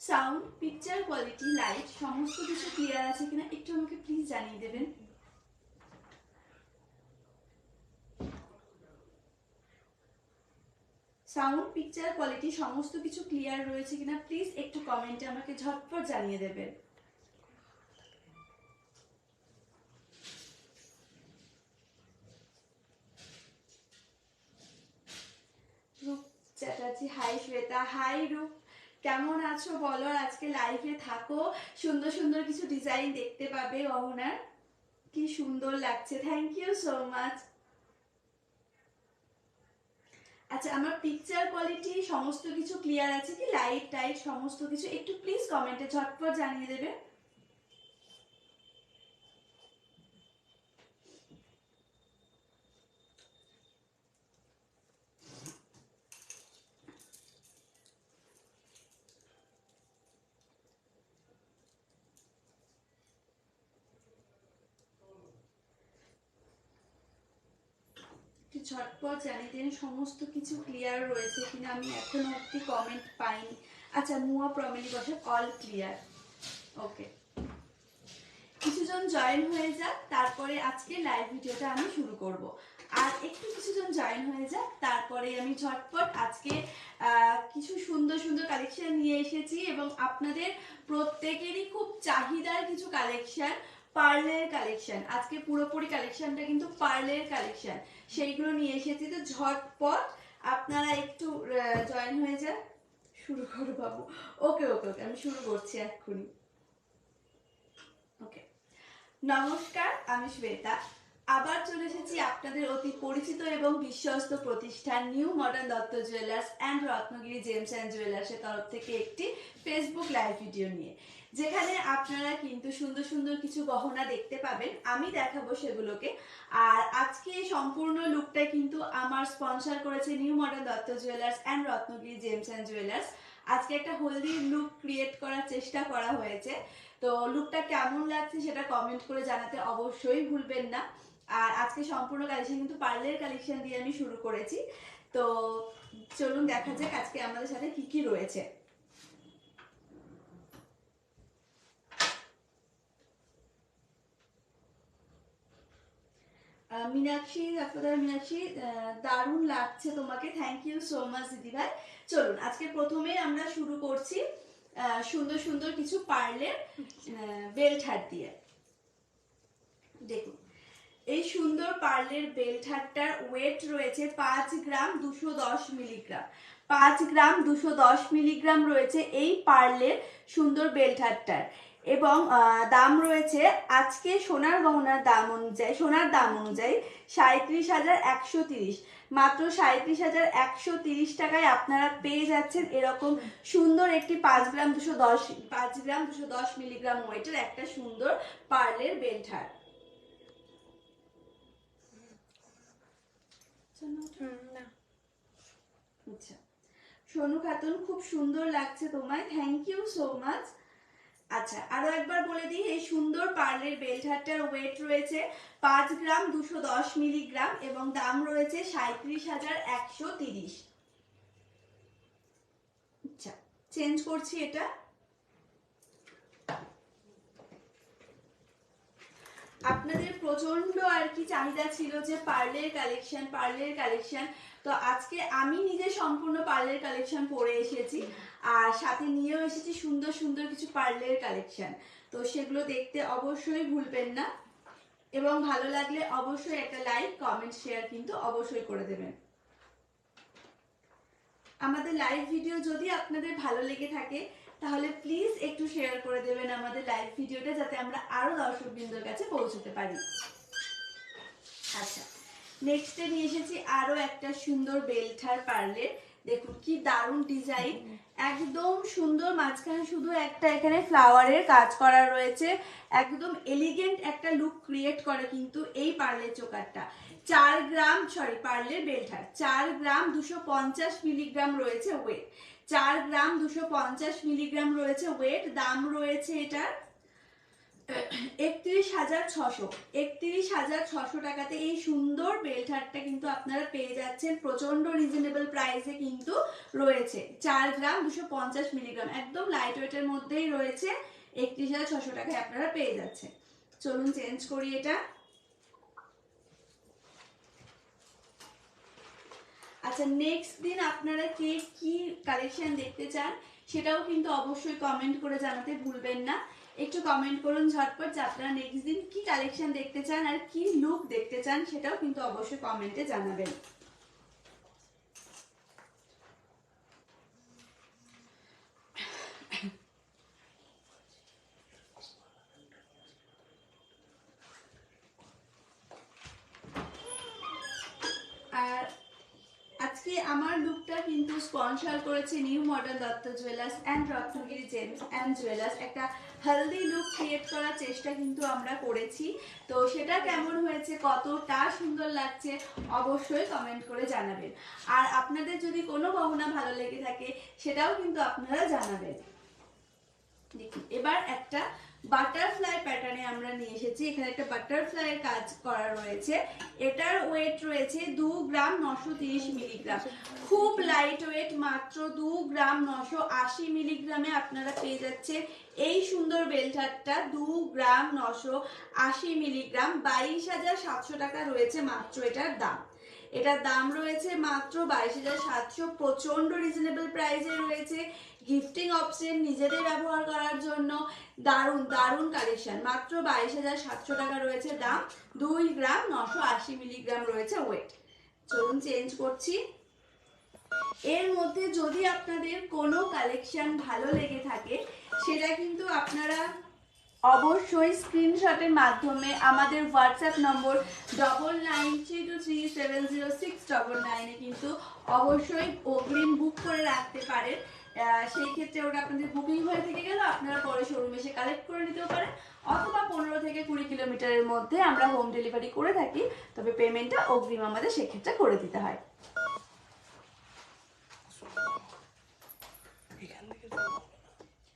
Sound, picture quality, light সমস্ত কিছু clear আছে কিনা একটু আমাকে প্লিজ জানিয়ে দেবেন। সাউন্ড, পিকচার কোয়ালিটি সমস্ত কিছু ক্লিয়ার রয়েছে কিনা প্লিজ একটু কমেন্টে আমাকে ঝটপট জানিয়ে দেবেন। রূপ চ্যাটার্জি, হাই শ্বেতা, হাই রূপ, কেমন আছো বলো। আজকে লাইভে থাকো, সুন্দর সুন্দর কিছু ডিজাইন দেখতে পাবে গহনার, কি সুন্দর লাগছে, থ্যাংক ইউ সো মাচ। আচ্ছা, আমার পিকচার কোয়ালিটি সমস্ত কিছু ক্লিয়ার আছে কি, লাইট টাইট সমস্ত কিছু একটু প্লিজ কমেন্টে ঝটপট জানিয়ে দেবে। ঝটপট জানিয়ে দিন সমস্ত কিছু ক্লিয়ার রয়েছে কিনা, আমি এখনো অব্দি কমেন্ট পাইনি। আচ্ছা, মুয়া প্রমেলি বসে অল ক্লিয়ার, ওকে। কিছুজন জয়েন হয়ে যাক, তারপরে আজকে লাইভ ভিডিওটা আমি শুরু করব। আর একটু কিছুজন জয়েন হয়ে যাক, তারপরে আমি ঝটপট আজকে কিছু সুন্দর সুন্দর কালেকশন নিয়ে এসেছি এবং আপনাদের প্রত্যেকেরই খুব চাহিদার কিছু কালেকশন, পার্লের কালেকশন। আজকে পুরোপুরি কালেকশনটা কিন্তু পার্লের কালেকশন, সেইগুলো নিয়ে এসেছি। তো ঝটপট আপনারা একটু জয়েন হয়ে যান, শুরু করো বাবু। ওকে ওকে ওকে, আমি শুরু করছি এক্ষুনি। ওকে, নমস্কার, আমি শ্বেতা। আবার চলে এসেছি আপনাদের অতি পরিচিত এবং বিশ্বস্ত প্রতিষ্ঠান new modern Dutta jewellers and Ratnagiri gems and জুয়েলার্সের তরফ থেকে একটি ফেসবুক লাইভ ভিডিও নিয়ে, যেখানে আপনারা কিন্তু সুন্দর সুন্দর কিছু গহনা দেখতে পাবেন, আমি দেখাবো সেগুলোকে। আর আজকে এই সম্পূর্ণ লুকটা কিন্তু আমার স্পন্সর করেছে new modern Dutta jewellers and Ratnagiri gems and jewellers. আজকে একটা হলদি লুক ক্রিয়েট করার চেষ্টা করা হয়েছে, তো লুকটা কেমন লাগছে সেটা কমেন্ট করে জানাতে অবশ্যই ভুলবেন না। আর আজকে সম্পূর্ণ কালেকশন কিন্তু পার্লের কালেকশন দিয়ে আমি শুরু করেছি, তো চলুন দেখা যাক আজকে আমাদের সাথে কি কি রয়েছে। মীনাক্ষী, মীনাক্ষী, দারুণ লাগছে তোমাকে, থ্যাংক ইউ সো মাচ দিদিভাই। চলুন আজকে প্রথমেই আমরা শুরু করছি সুন্দর সুন্দর কিছু পার্লের বেল্ট হাট দিয়ে। দেখুন, এই সুন্দর পার্লের বেল্ট হারটার ওয়েট রয়েছে 5 গ্রাম 210 মিলিগ্রাম। 5 গ্রাম 210 মিলিগ্রাম রয়েছে এই পার্লের সুন্দর বেল্ট হারটার, এবং দাম রয়েছে আজকে সোনার গহনার দাম অনুযায়ী, সোনার দাম অনুযায়ী 37,130, মাত্র 37,130 টাকায় আপনারা পেয়ে যাচ্ছেন এরকম সুন্দর একটি 5 গ্রাম 210 মিলিগ্রাম ওয়েটের একটা সুন্দর পার্লের বেল্ট হার। আচ্ছা, সোনু খাতুন, খুব সুন্দর লাগছে তোমায়, থ্যাংক ইউ সো মাচ। আচ্ছা, আরো একবার বলে দিই, এই সুন্দর পার্লের বেল্ট হারটার ওয়েট রয়েছে 5 গ্রাম 210 মিলিগ্রাম এবং দাম রয়েছে 37,130। আচ্ছা, চেঞ্জ করছি এটা। আপনাদের প্রচন্ড আর কি চাহিদা ছিল যে পার্লের কালেকশন, তো আজকে আমি নিজে সম্পূর্ণ পার্লের কালেকশন পরে এসেছি, আর সাথে নিয়েও এসেছি সুন্দর সুন্দর কিছু পার্লের কালেকশন, তো সেগুলো দেখতে অবশ্যই ভুলবেন না, এবং ভালো লাগলে অবশ্যই একটা লাইক কমেন্ট শেয়ার কিন্তু অবশ্যই করে দেবেন। আমাদের লাইভ ভিডিও যদি আপনাদের ভালো লেগে থাকে তাহলে প্লিজ একটু শেয়ার করে দেবেন আমাদের লাইভ ভিডিওটা, যাতে আমরা আরো দর্শকবৃন্দর কাছে পৌঁছতে পারি। আচ্ছা, নেক্সটে নিয়ে এসেছি আরো একটা সুন্দর বেল্টার পার্লের। দেখুন কি দারুণ ডিজাইন, একদম সুন্দর, মাঝখানে শুধু একটা এখানে ফ্লাওয়ারের কাজ করা রয়েছে, একদম এলিগেন্ট একটা লুক ক্রিয়েট করে কিন্তু এই পার্লের চোকারটা। 4 গ্রাম, সরি পার্লের বেল্টার 4 গ্রাম 250 মিলিগ্রাম রয়েছে ওয়েট, 4 গ্রাম 250 মিলিগ্রাম রয়েছে ওয়েট। দাম রয়েছে এটার 31,600, 31,600 টাকাতে এই সুন্দর বেল্ট হারটা কিন্তু আপনারা পেয়ে যাচ্ছেন। প্রচন্ড রিজনেবল প্রাইসে কিন্তু রয়েছে। 4 গ্রাম 250 মিলিগ্রাম, একদম লাইট ওয়েটের মধ্যেই রয়েছে। 31,600 টাকায় আপনারা পেয়ে যাচ্ছেন। চলুন চেঞ্জ করি এটা। আচ্ছা, নেক্সট দিন আপনারা কে কি কালেকশন দেখতে চান সেটাও কিন্তু অবশ্যই কমেন্ট করে জানাতে ভুলবেন না। একটু কমেন্ট করুন ঝটপট যে আপনারা নেক্সট দিন কি কালেকশন দেখতে চান আর কি লুক দেখতে চান, সেটাও কিন্তু অবশ্যই কমেন্টে জানাবেন। আর আজকে আমার লুকটা কিন্তু স্পন্সর করেছে new modern Dutta jewellers and Ratnagiri gems and jewellers. একটা হেলদি লুক ক্রিয়েট করার চেষ্টা কিন্তু আমরা করেছি। তো সেটা কেমন হয়েছে, কতটা সুন্দর লাগছে অবশ্যই কমেন্ট করে জানাবেন। আর আপনাদের যদি কোনো গহনা ভালো লেগে থাকে সেটাও কিন্তু আপনারা জানাবেন। দেখুন, এবার একটা বাটারফ্লাই প্যাটার্নে আমরা নিয়ে এসেছি। এখানে একটা বাটারফ্লাইয়ের কাজ করা রয়েছে। এটার ওয়েট রয়েছে 2 গ্রাম 930 মিলিগ্রাম, খুব লাইট ওয়েট, মাত্র 2 গ্রাম 980 মিলিগ্রামে আপনারা পেয়ে যাচ্ছে এই সুন্দর বেল্টারটা। 2 গ্রাম 980 মিলিগ্রাম, 22,700 টাকা রয়েছে মাত্র এটার দাম। এটার দাম রয়েছে মাত্র 22,700, প্রচন্ড রিজনেবল প্রাইসে রয়েছে। গিফটিং অপশন, নিজেদের ব্যবহার করার জন্য দারুণ দারুণ কালেকশন। মাত্র 22,700 টাকা রয়েছে দাম, 2 গ্রাম 980 মিলিগ্রাম রয়েছে ওয়েট। চলুন চেঞ্জ করছি। এর মধ্যে যদি আপনাদের কোনো কালেকশন ভালো লেগে থাকে সেটা কিন্তু আপনারা অবশ্যই স্ক্রিনশটের মাধ্যমে আমাদের হোয়াটসঅ্যাপ নম্বর 9932370699 কিন্তু অবশ্যই অগ্রিম বুক করে রাখতে পারেন। সেই ক্ষেত্রে ওটা আপনাদের বুকিং হয়ে থেকে গেল, আপনারা পরে শোরুমে এসে কালেক্ট করে নিতেও পারেন, অথবা 15 থেকে 20 কিলোমিটারের মধ্যে আমরা হোম ডেলিভারি করে থাকি, তবে পেমেন্টটা অগ্রিম আমাদের সেক্ষেত্রে করে দিতে হয়।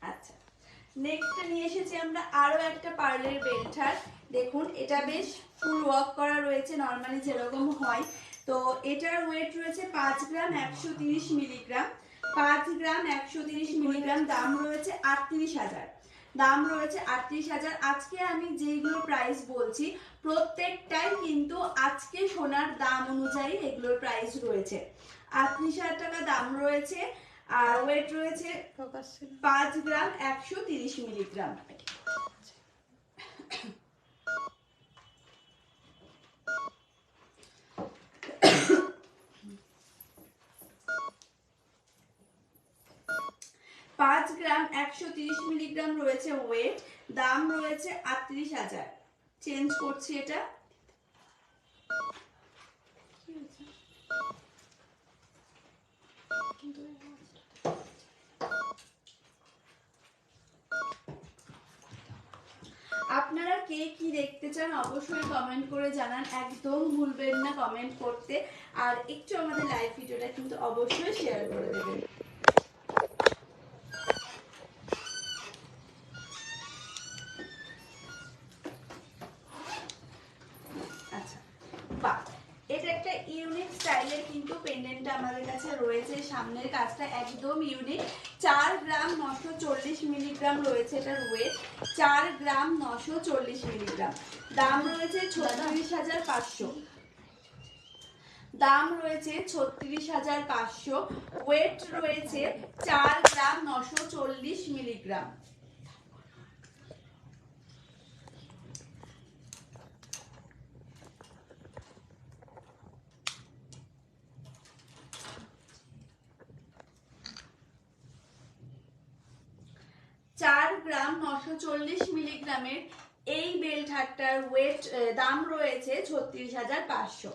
আচ্ছা, নেক্সট নিয়ে এসেছি আমরা আরো একটা পার্লের বেল্টার। দেখুন, এটা বেশ ফুল ওয়ার্ক করা রয়েছে, নর্মালি যেরকম হয়। তো এটার ওয়েট রয়েছে 5 গ্রাম 130 মিলিগ্রাম, 5 গ্রাম 130 মিলিগ্রাম। দাম রয়েছে 38,000, দাম রয়েছে 38,000। আজকে আমি যেগুলো প্রাইস বলছি প্রত্যেকটাই কিন্তু আজকে সোনার দাম অনুযায়ী এগুলোর প্রাইস রয়েছে। 38,000 টাকা দাম রয়েছে। আর ওয়েট রয়েছে 5 গ্রাম 130 মিলিগ্রাম। 5 গ্রাম 130 মিলিগ্রাম রয়েছে ওয়েট, দাম রয়েছে 38,000। চেঞ্জ করছি এটা। আপনারা কে কি দেখতে চান অবশ্যই কমেন্ট করে জানান, একদম ভুলবেন না কমেন্ট করতে। আর একটু আমাদের লাইভ ভিডিওটা কিন্তু অবশ্যই শেয়ার করে দেবেন। আচ্ছা, বাহ, এটা একটা ইউনিক স্টাইলের কিন্তু পেন্ডেন্টটা আমাদের কাছে রয়েছে। সামনের কাজটা একদম ইউনিক। 4 গ্রাম 940 মিলিগ্রাম রয়েছে এটার ওয়েট, 4 গ্রাম 940 মিলিগ্রাম। দাম রয়েছে 36,500, দাম রয়েছে 36,500। ওয়েট রয়েছে 4 গ্রাম 940 মিলিগ্রাম। চার গ্রাম 940 মিলিগ্রামের এই বেল্ট হারটার ওয়েট দাম রয়েছে 36,500।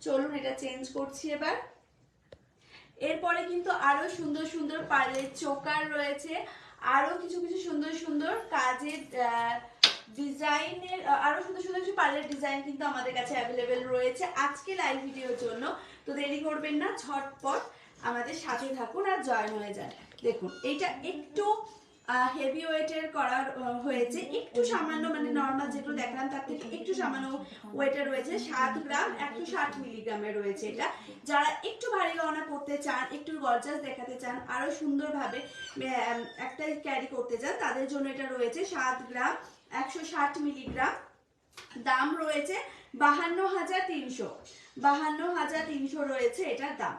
চলুন এটা চেঞ্জ করছি এবার। এরপরে কিন্তু আরো সুন্দর সুন্দর পার্লের চোকার রয়েছে, আরো কিছু কিছু সুন্দর সুন্দর কাজের ডিজাইনের, আরো সুন্দর সুন্দর কিছু পার্লের ডিজাইন কিন্তু আমাদের কাছে অ্যাভেলেবেল রয়েছে আজকে লাইভ ভিডিওর জন্য। তো দেরি করবেন না, ঝটপট আমাদের সাথে থাকুন আর জয়েন হয়ে যান। দেখুন, এটা একটু হেভি ওয়েটের করা হয়েছে, একটু সামান্য মানে নর্মাল যেগুলো দেখালাম তার থেকে একটু সামান্য ওয়েটের রয়েছে। 7 গ্রাম 160 মিলিগ্রামের রয়েছে এটা। যারা একটু ভারী গহনা পরতে চান, একটু গর্জাস দেখাতে চান, আরো সুন্দরভাবে একটা ক্যারি করতে চান, তাদের জন্য এটা রয়েছে 7 গ্রাম 160 মিলিগ্রাম। দাম রয়েছে 52,300, 52,300 রয়েছে এটার দাম।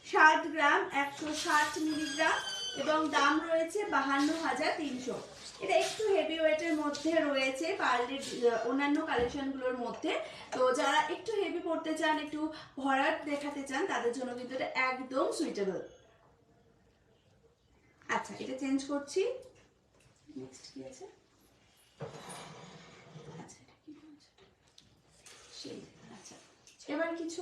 7 গ্রাম 160 মিলিগ্রাম এবং দাম রয়েছে 52,300। এটা একটু হেভি ওয়েটের মধ্যে রয়েছে পার্লের অন্যান্য কালেকশনগুলোর মধ্যে। তো যারা একটু হেভি পড়তে চান, একটু ভরাট দেখাতে চান, তাদের জন্য কিন্তু এটা একদম সুইটেবল। আচ্ছা, এটা চেঞ্জ করছি। নেক্সট কি আছে? আচ্ছা, এটা কি বলছে? সেই আচ্ছা, এবার কিছু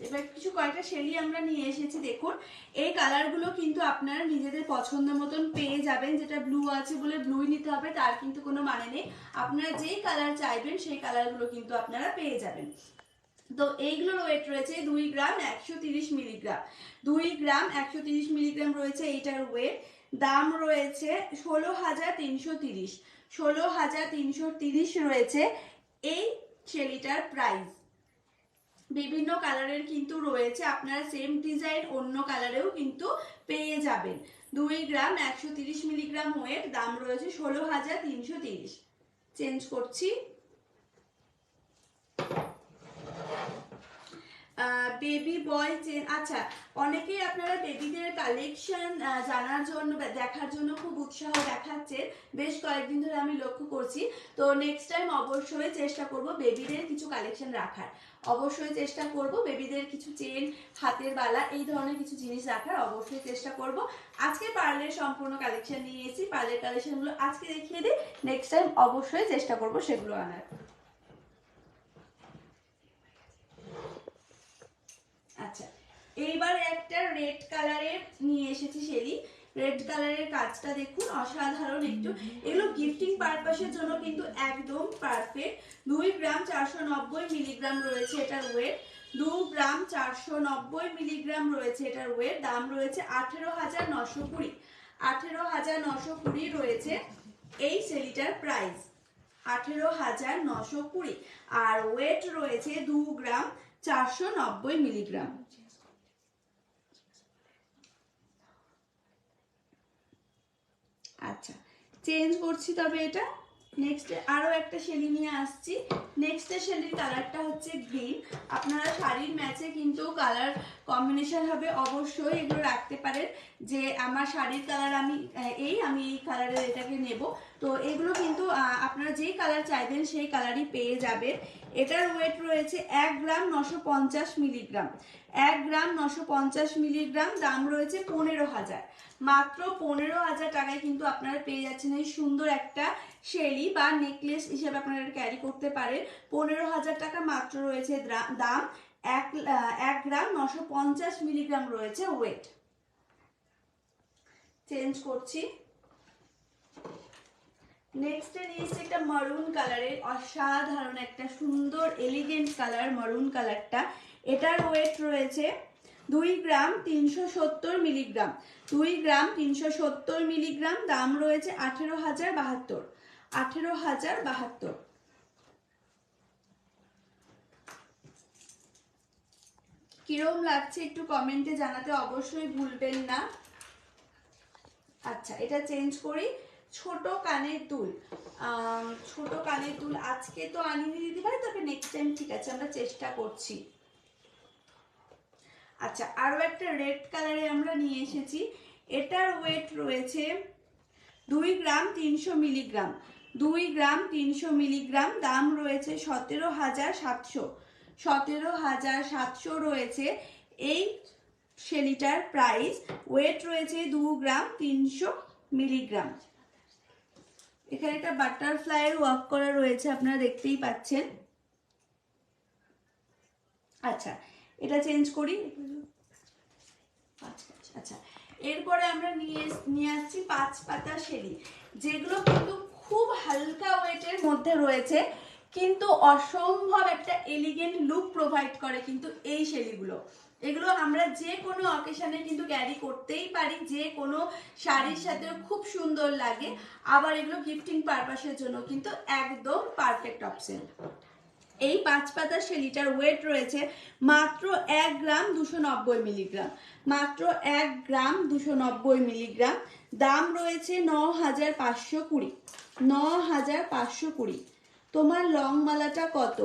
এবার কিছু কয়েকটা শেলি আমরা নিয়ে এসেছি। দেখুন, এই কালারগুলো কিন্তু আপনারা নিজেদের পছন্দ মতন পেয়ে যাবেন। যেটা ব্লু আছে বলে ব্লুই নিতে হবে তার কিন্তু কোনো মানে নেই। আপনারা যেই কালার চাইবেন সেই কালারগুলো কিন্তু আপনারা পেয়ে যাবেন। তো এইগুলোর ওয়েট রয়েছে 2 গ্রাম 130 মিলিগ্রাম। 2 গ্রাম 130 মিলিগ্রাম রয়েছে এইটার ওয়েট। দাম রয়েছে 16,330, 16,330 রয়েছে এই শেলিটার প্রাইস। বিভিন্ন কালারের কিন্তু রয়েছে, আপনারা সেম ডিজাইন অন্য কালারেও কিন্তু পেয়ে যাবেন। 2 গ্রাম 130 মিলিগ্রাম ওয়েট, দাম রয়েছে 16,330। চেঞ্জ করছি। বেবি বয় চেন। আচ্ছা, অনেকেই আপনারা বেবিদের কালেকশন জানার জন্য দেখার জন্য খুব উৎসাহ দেখাচ্ছেন, বেশ কয়েকদিন ধরে আমি লক্ষ্য করছি। তো নেক্সট টাইম অবশ্যই চেষ্টা করব বেবিদের কিছু কালেকশন রাখার, অবশ্যই চেষ্টা করব বেবিদের কিছু চেন, হাতের বালা, এই ধরনের কিছু জিনিস রাখার অবশ্যই চেষ্টা করব। আজকে পার্লের সম্পূর্ণ কালেকশন নিয়ে এসেছি, পার্লের কালেকশনগুলো আজকে দেখিয়ে দিই, নেক্সট টাইম অবশ্যই চেষ্টা করব সেগুলো আনার। আচ্ছা, এইবার একটা রেড কালারের নিয়ে এসেছি শেলি। রেড কালারের কাজটা দেখুন, অসাধারণ। একটু এগুলো গিফটিং পারপাসের জন্য কিন্তু একদম পারফেক্ট। 2 গ্রাম 490 মিলিগ্রাম রয়েছে এটার ওয়েট। 2 গ্রাম 490 মিলিগ্রাম রয়েছে এটার ওয়েট। দাম রয়েছে 18,920, 18,920 রয়েছে এই শেলিটার প্রাইস, 18,920। আর ওয়েট রয়েছে 2 গ্রাম 490 মিলিগ্রাম। আচ্ছা, চেঞ্জ করছি। তবে এটা নেক্সট আরো একটা শেলি নিয়ে আসছি। নেক্সট শেলির কালারটা হচ্ছে গ্রিন। আপনারা শাড়ির ম্যাচে কিন্তু কালার কম্বিনেশন হবে, অবশ্যই এগুলো রাখতে পারেন যে আমার শাড়ির কালার আমি এই কালারের এটাকে নেব। তো এগুলো কিন্তু আপনারা যেই কালার চাইবেন সেই কালারই পেয়ে যাবেন। এটার ওয়েট রয়েছে 1 গ্রাম 950 মিলিগ্রাম, 1 গ্রাম 950 মিলিগ্রাম। দাম রয়েছে 15,000, মাত্র 15,000 টাকায় কিন্তু আপনারা পেয়ে যাচ্ছেন এই সুন্দর একটা শেলি বা নেকলেস হিসেবে আপনারা ক্যারি করতে পারেন। 15,000 টাকা মাত্র রয়েছে দাম। 1 গ্রাম 950 মিলিগ্রাম রয়েছে ওয়েট। চেঞ্জ করছি। নেক্সট নিয়েছি একটা মারুন কালারের, অসাধারণ একটা সুন্দর এলিগেন্ট কালার মারুন কালারটা। এটার ওয়েট রয়েছে 2 গ্রাম 370 মিলিগ্রাম, 2 গ্রাম 370 মিলিগ্রাম। দাম রয়েছে 18,072, 18,072। কিরম লাগছে একটু কমেন্টে জানাতে অবশ্যই ভুলবেন না। আচ্ছা, এটা চেঞ্জ করি। ছোট কানের দুল, ছোট কানের দুল আজকে তো আনিয়ে দিতে পারি, তবে নেক্সট টাইম ঠিক আছে আমরা চেষ্টা করছি। আচ্ছা, আরো একটা রেড কালারে আমরা নিয়ে এসেছি। এটার ওয়েট রয়েছে 2 গ্রাম 300 মিলিগ্রাম, 2 গ্রাম 300 মিলিগ্রাম। দাম রয়েছে 17,700, 17,700 রয়েছে এই শেলিটার প্রাইস। ওয়েট রয়েছে 2 গ্রাম 300 মিলিগ্রাম। এখানে একটা বাটারফ্লাইয়ের ওয়ার্ক করা রয়েছে, আপনারা দেখতেই পাচ্ছেন। আচ্ছা, এটা চেঞ্জ করি। আচ্ছা, এরপরে আমরা নিয়ে আসছি 5 পাতা শেলি, যেগুলো কিন্তু খুব হালকা ওয়েটের মধ্যে রয়েছে। কিন্তু অসম্ভব একটা এলিগেন্ট লুক প্রোভাইড করে কিন্তু এই শেলিগুলো। এগুলো আমরা যে কোনো অকেশনে কিন্তু ক্যারি করতেই পারি, যে কোনো শাড়ির সাথেও খুব সুন্দর লাগে। আবার এগুলো গিফটিং পারপাসের জন্য কিন্তু একদম পারফেক্ট অপশন। এই 5 পাতার শেলিটার ওয়েট রয়েছে মাত্র 1 গ্রাম 290 মিলিগ্রাম, মাত্র 1 গ্রাম 290 মিলিগ্রাম। দাম রয়েছে 9520, 9520। তোমার লং মালাটা কত?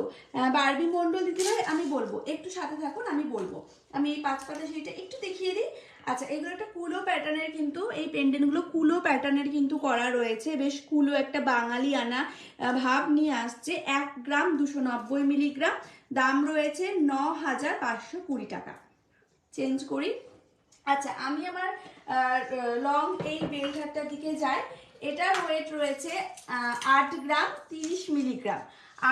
বারবি মন্ডল দিদিভাই আমি বলবো, একটু সাথে থাকুন, আমি বলবো। আমি এই 5 পাতা শাড়িটা একটু দেখিয়ে দিই। আচ্ছা, এগুলো একটা কুলো প্যাটার্নের, কিন্তু এই পেন্ডেন্টগুলো কুলো প্যাটার্নের কিন্তু করা রয়েছে, বেশ কুলো একটা বাঙালি আনা ভাব নিয়ে আসছে। 1 গ্রাম 290 মিলিগ্রাম, দাম রয়েছে 9520 টাকা। চেঞ্জ করি। আচ্ছা, আমি আমার লং এই বেল্ট হারটার দিকে যাই। এটার ওয়েট রয়েছে 8 গ্রাম 30 মিলিগ্রাম,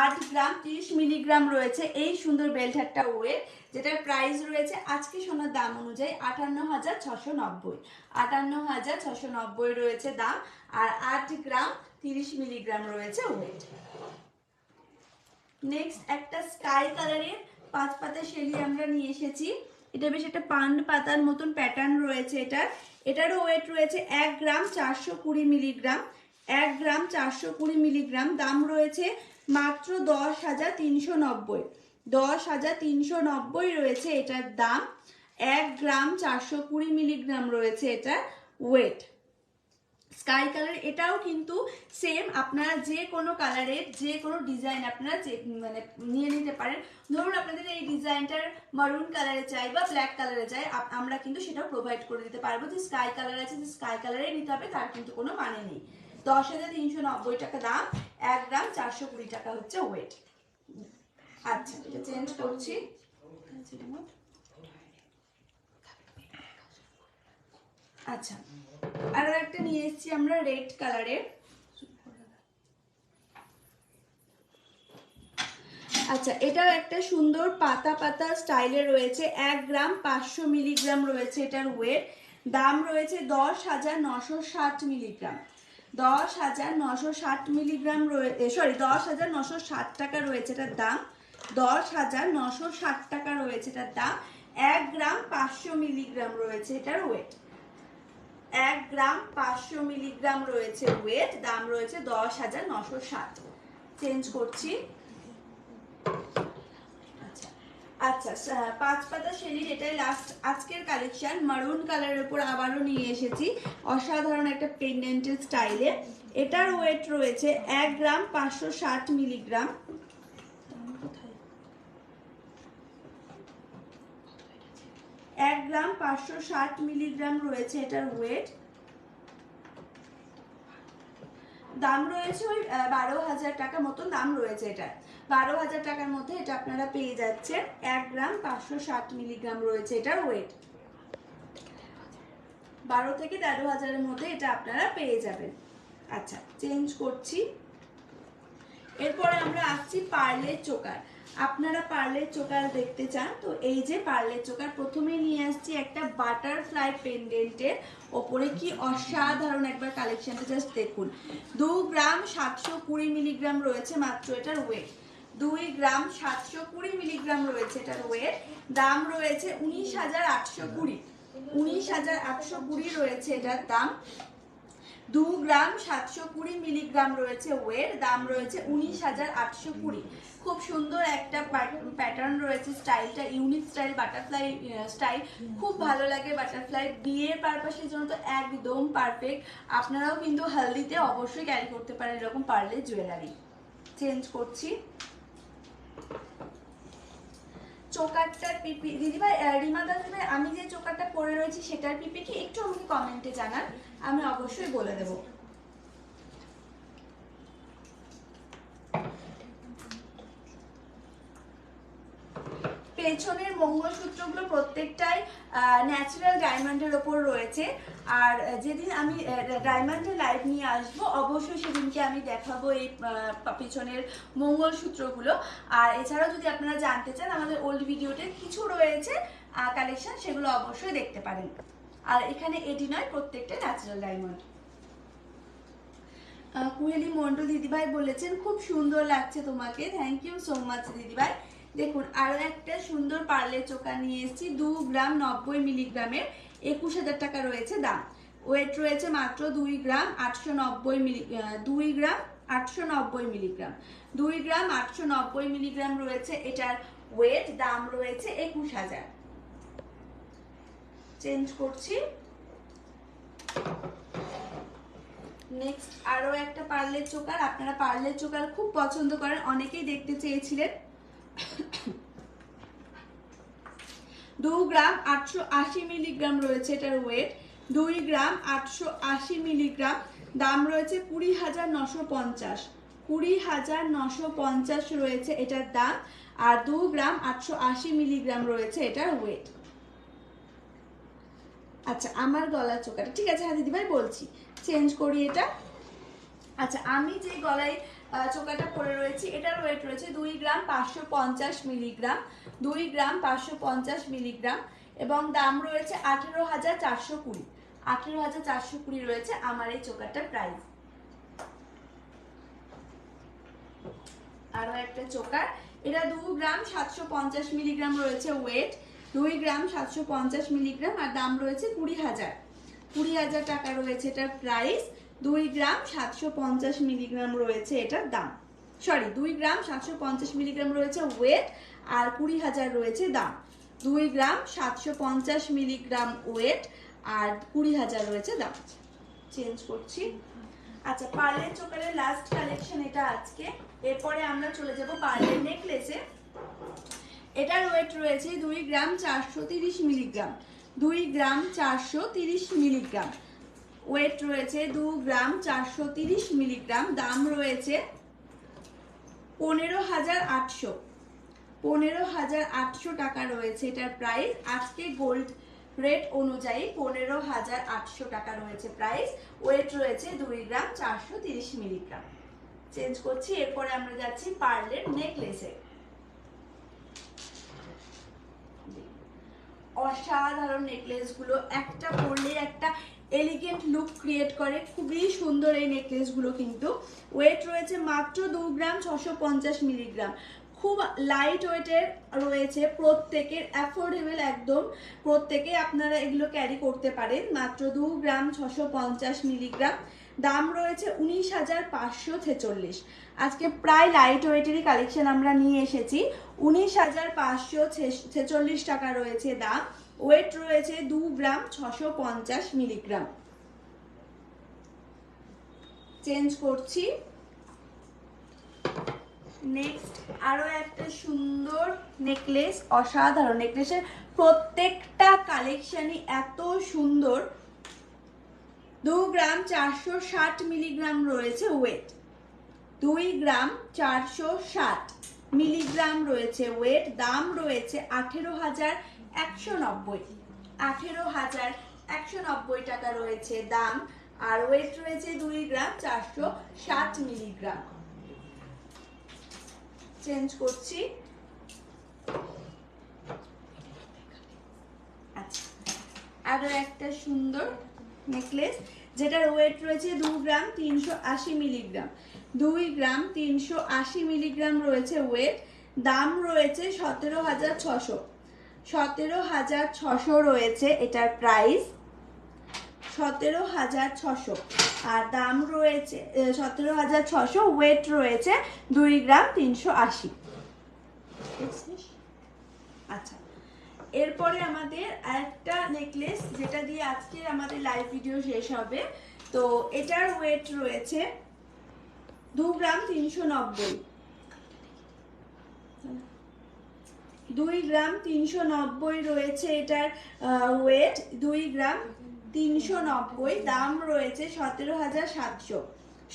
8 গ্রাম 30 মিলিগ্রাম রয়েছে এই সুন্দর বেল্ট হারটা ওয়েট, যেটার প্রাইস রয়েছে আজকে সোনার দাম অনুযায়ী 58,690, 58,690 রয়েছে দাম। আর 8 গ্রাম 30 মিলিগ্রাম রয়েছে ওয়েট। নেক্সট একটা স্কাই কালারের 5 পাতা শেলি আমরা নিয়ে এসেছি। এটা বেশ একটা পান পাতার মতন প্যাটার্ন রয়েছে এটারও ওয়েট রয়েছে 1 গ্রাম 420 মিলিগ্রাম, 1 গ্রাম 420 মিলিগ্রাম। দাম রয়েছে মাত্র 10,390, 10,390 রয়েছে এটার দাম। 1 গ্রাম 420 মিলিগ্রাম রয়েছে এটার ওয়েট। স্কাই কালার, এটাও কিন্তু সেম, আপনারা যে কোনো কালারের যে কোনো ডিজাইন আপনারা মানে নিয়ে নিতে পারেন। ধরুন আপনাদের এই ডিজাইনটার মারুন কালারে চাই বা ব্ল্যাক কালারে চাই, আমরা কিন্তু সেটাও প্রোভাইড করে দিতে পারবো। যে স্কাই কালার আছে, যে স্কাই কালারে নিতে হবে তার কিন্তু কোনো মানে নেই। 10,390 টাকা দাম, 1 গ্রাম 420 টাকা হচ্ছে ওয়েট। আচ্ছা, এটা চেঞ্জ করছি। আচ্ছা, আরো একটা নিয়ে এসেছি আমরা রেড কালারের। আচ্ছা, এটাও একটা সুন্দর পাতা পাতা স্টাইলে রয়েছে। 1 গ্রাম 500 মিলিগ্রাম রয়েছে এটার ওয়েট। দাম রয়েছে 10,960 মিলিগ্রাম, 10,960 মিলিগ্রাম রয়েছে, সরি 10,960 টাকা রয়েছে এটার দাম, 10,960 টাকা রয়েছে এটার দাম। 1 গ্রাম 500 মিলিগ্রাম রয়েছে এটার ওয়েট, 1 গ্রাম 500 মিলিগ্রাম রয়েছে ওয়েট। দাম রয়েছে 10,960। চেঞ্জ করছি। আচ্ছা, 5 পাতা শেলির এটাই লাস্ট আজকের কালেকশন। মারুন কালারের উপর আবারও নিয়ে এসেছি অসাধারণ একটা পেন্ডেন্টের স্টাইলে। এটার ওয়েট রয়েছে 1 গ্রাম 560 মিলিগ্রাম, 1 গ্রাম 560 মিলিগ্রাম রয়েছে এটার ওয়েট। দাম রয়েছে ওই 12,000 টাকা মতন দাম রয়েছে এটা। 12,000 টাকার মধ্যে এটা আপনারা পেয়ে যাচ্ছেন। 1 গ্রাম 560 মিলিগ্রাম রয়েছে এটার ওয়েট। 12 থেকে 13,000 মধ্যে এটা আপনারা পেয়ে যাবেন। আচ্ছা, চেঞ্জ করছি। এরপরে আমরা আসছি পার্লের চোকার। আপনারা পার্লের চোকার দেখতে চান তো এই যে পার্লের চোকার, প্রথমে নিয়ে আসছি একটা বাটারফ্লাই পেন্ডেন্টের ওপরে, কি অসাধারণ একবার কালেকশনটা জাস্ট দেখুন। 2 গ্রাম 720 মিলিগ্রাম রয়েছে মাত্র এটার ওয়েট, 2 গ্রাম 720 মিলিগ্রাম রয়েছে এটার ওয়েট। দাম রয়েছে 19,820, 19,820 রয়েছে এটার দাম। 2 গ্রাম 720 মিলিগ্রাম রয়েছে ওয়েট। দাম রয়েছে 19,820। খুব সুন্দর একটা প্যাটার্ন রয়েছে, স্টাইলটা ইউনিক স্টাইল, বাটারফ্লাই স্টাইল, খুব ভালো লাগে। বাটারফ্লাই বিয়ের পারপাসের জন্য তো একদম পারফেক্ট। আপনারাও কিন্তু হলদিতে অবশ্যই ক্যারি করতে পারেন এরকম পার্লের জুয়েলারি। চেঞ্জ করছি। চোকারটার পিপি দিদিভাই, রিমা দিদিভাই, আমি যে চোকারটা পরে রয়েছি সেটার পিপি কি একটু আমাকে কমেন্টে জানান, আমি অবশ্যই বলে দেব। পেছনের মঙ্গলসূত্রগুলো প্রত্যেকটাই ন্যাচারাল ডায়মন্ডের ওপর রয়েছে। আর যেদিন আমি ডায়মন্ডের লাইভ নিয়ে আসবো অবশ্যই সেদিনকে আমি দেখাবো এই পেছনের মঙ্গলসূত্রগুলো। আর এছাড়াও যদি আপনারা জানতে চান আমাদের ওল্ড ভিডিওতে কিছু রয়েছে কালেকশন, সেগুলো অবশ্যই দেখতে পারেন। আর এখানে এটি নয়, প্রত্যেকটা ন্যাচারাল ডায়মন্ড। কুহেলি মন্ডল দিদিভাই বলেছেন খুব সুন্দর লাগছে তোমাকে, থ্যাংক ইউ সো মাচ দিদিভাই। দেখুন আরো একটা সুন্দর পার্লের চোকার নিয়ে এসেছি, 2 গ্রাম 90 মিলিগ্রামের, 21,000 টাকা রয়েছে দাম। ওয়েট রয়েছে মাত্র 2 গ্রাম 890 মিলি, 2 গ্রাম 890 মিলিগ্রাম, 2 গ্রাম 890 মিলিগ্রাম রয়েছে এটার ওয়েট। দাম রয়েছে 21,000। চেঞ্জ করছি। নেক্সট আরো একটা পার্লের চোকার, আপনারা পার্লের চোকার খুব পছন্দ করেন, অনেকেই দেখতে চেয়েছিলেন। 2 গ্রাম 880 মিলিগ্রাম রয়েছে এটার ওয়েট, 2 গ্রাম 880 মিলিগ্রাম, দাম রয়েছে 20,950, 20,950 রয়েছে এটার দাম। আর 2 গ্রাম 880 মিলিগ্রাম রয়েছে এটার ওয়েট। আচ্ছা আমার গলার চোকাটা ঠিক আছে, হ্যাঁ দিদিভাই বলছি, চেঞ্জ করি এটা। আচ্ছা আমি যে গলায় চোকাটা পরে রয়েছি এটার ওয়েট রয়েছে 2 গ্রাম 550 মিলিগ্রাম, 2 গ্রাম 550 মিলিগ্রাম, এবং দাম রয়েছে 18,420, 18,420 রয়েছে আমার এই চোকাটার প্রাইস। আরো একটা চোকার, এটা 2 গ্রাম 750 মিলিগ্রাম রয়েছে ওয়েট, 2 গ্রাম 750 মিলিগ্রাম, আর দাম রয়েছে 20,000, 20,000 টাকা রয়েছে এটার প্রাইস। 2 গ্রাম 750 মিলিগ্রাম রয়েছে এটার দাম, সরি 2 গ্রাম 750 মিলিগ্রাম রয়েছে ওয়েট, আর 20,000 রয়েছে দাম। 2 গ্রাম 750 মিলিগ্রাম ওয়েট আর 20,000 রয়েছে দাম। চেঞ্জ করছি। আচ্ছা পার্লের চোকারের লাস্ট কালেকশন এটা আজকে, এরপরে আমরা চলে যাব পার্লের নেকলেসে। এটার ওয়েট রয়েছে 2 গ্রাম 430 মিলিগ্রাম, 2 গ্রাম 430 মিলিগ্রাম, ওয়েট রয়েছে 2 গ্রাম 430 মিলিগ্রাম, দাম রয়েছে 15,800, 15,800 টাকা রয়েছে এটার প্রাইস। আজকে গোল্ড রেট অনুযায়ী 15,800 টাকা রয়েছে প্রাইস। ওয়েট রয়েছে 2 গ্রাম 430 মিলিগ্রাম। চেঞ্জ করছি। এরপরে আমরা যাচ্ছি পার্লের নেকলেসে। অসাধারণ নেকলেস গুলো, একটা পরলে একটা এলিগেন্ট লুক ক্রিয়েট করে, খুবই সুন্দর এই নেকলেস গুলো। কিন্তু ওয়েট রয়েছে মাত্র 2 গ্রাম 650 মিলিগ্রাম, খুব লাইট ওয়েটের রয়েছে, প্রত্যেকের অ্যাফোর্ডেবল একদম, প্রত্যেকে আপনারা এগুলো ক্যারি করতে পারেন। মাত্র 2 গ্রাম 650 মিলিগ্রাম, দাম রয়েছে 19,546। আজকে প্রায় লাইট ওয়েটেরই কালেকশন আমরা নিয়ে এসেছি। 19,546 টাকা রয়েছে দাম। ওয়েট রয়েছে 2 গ্রাম 650 মিলিগ্রাম। চেঞ্জ করছি। নেক্সট আরো একটা সুন্দর নেকলেস, অসাধারণ নেকলেসের প্রত্যেকটা কালেকশনই এত সুন্দর। 2 গ্রাম 460 মিলিগ্রাম রয়েছে ওয়েট, 2 গ্রাম 460 মিলিগ্রাম রয়েছে ওয়েট। দাম রয়েছে 18,190, 18,190 টাকা রয়েছে দাম। আর ওয়েট রয়েছে 2 গ্রাম 460 মিলিগ্রাম। চেঞ্জ করছি। আচ্ছা আরো একটা সুন্দর নেকলেস, যেটার ওয়েট রয়েছে 2 গ্রাম 380 মিলিগ্রাম, 2 গ্রাম 380 মিলিগ্রাম রয়েছে ওয়েট। দাম রয়েছে 17,600, 17,600 রয়েছে এটার প্রাইস, 17,600। আর দাম রয়েছে 17,600, ওয়েট রয়েছে 2 গ্রাম 380। আচ্ছা এরপরে আমাদের আরেকটা নেকলেস, যেটা দিয়ে আজকে আমাদের লাইভ ভিডিও শেষ হবে। তো এটার ওয়েট রয়েছে 2 গ্রাম 390, 2 গ্রাম 390 রয়েছে এটার ওয়েট, 2 গ্রাম 390। দাম রয়েছে 17,700,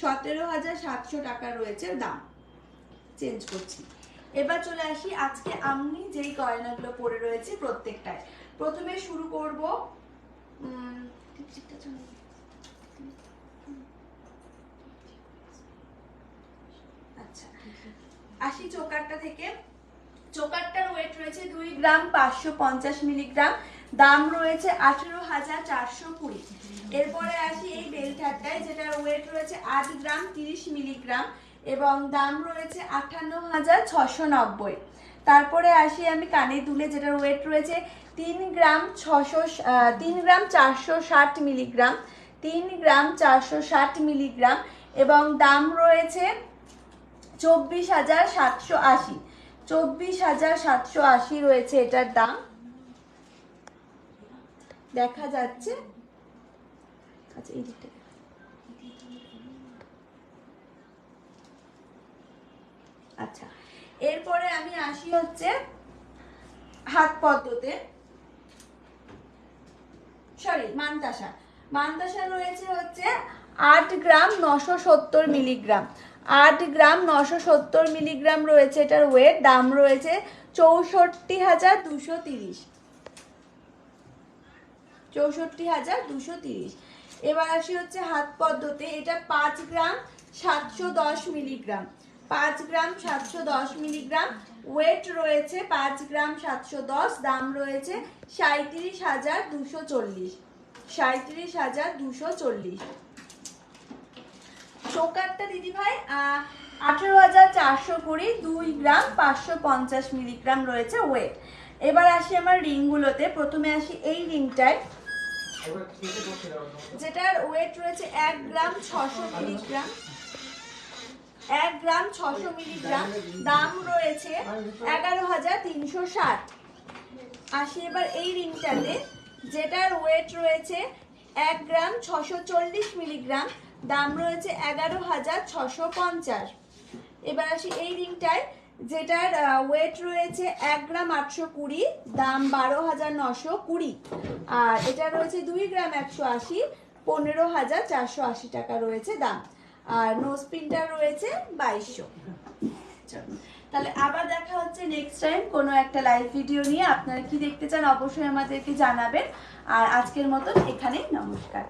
17,700 টাকা রয়েছে দাম। চেঞ্জ করছি। এবার চলে আসি আজকে আমি যেই গয়নাগুলো পরে রয়েছি প্রত্যেকটায়। প্রথমে শুরু করব আচ্ছা আসি চোকারটা থেকে। চোকারটার ওয়েট রয়েছে 2 গ্রাম 550 মিলিগ্রাম, দাম রয়েছে 18,420, এরপরে আসি এই বেলটাটায়, যেটার ওয়েট রয়েছে 8 গ্রাম 30 মিলিগ্রাম এবং দাম রয়েছে 58,690। তারপরে আসি আমি কানের দুলে, যেটার ওয়েট রয়েছে 3 গ্রাম 460 মিলিগ্রাম, 3 গ্রাম 460 মিলিগ্রাম এবং দাম রয়েছে 24,780। 24,780 রয়েছে এটার দাম, দেখা যাচ্ছে। আচ্ছা এই দিকটা, আচ্ছা এরপরে আমি আসি হচ্ছে হাত পদ্মতে, সরি মানতাসা। মানতাসা রয়েছে হচ্ছে 8 গ্রাম 970 মিলিগ্রাম, 8 গ্রাম 970 মিলিগ্রাম রয়েছে এটার ওয়েট। দাম রয়েছে 64,230, 64,230। এবার আসি হচ্ছে হাত পদ্মতে, এটা 5 গ্রাম 710 মিলিগ্রাম, 5 গ্রাম 710 মিলিগ্রাম ওয়েট রয়েছে, 5 গ্রাম 710। দাম রয়েছে 37,240, 37,240। চোকারটা দিদি ভাই 18,420, 2 গ্রাম 550 মিলিগ্রাম রয়েছে ওয়েট। এবার আসি আমার রিংগুলোতে, প্রথমে আসি এই রিংটায়, যেটার ওয়েট রয়েছে 1 গ্রাম 600 মিলিগ্রাম, 1 গ্রাম 600 মিলিগ্রাম। দাম রয়েছে 11,360। আসি এবার এই রিংটাতে, যেটার ওয়েট রয়েছে 1 গ্রাম 640 মিলিগ্রাম, দাম রয়েছে 11,650। এবার আসি এই রিংটায়, যেটার ওয়েট রয়েছে 1 গ্রাম 820, দাম 12,920। আর এটা রয়েছে 2 গ্রাম 180, 15,480 টাকা রয়েছে দাম। আর নোজ পিনটা রয়েছে 2200। তাহলে আবার দেখা হচ্ছে নেক্সট টাইম কোনো একটা লাইভ ভিডিও নিয়ে। আপনারা কি দেখতে চান অবশ্যই আমাদেরকে জানাবেন। আর আজকের মতন এখানেই, নমস্কার।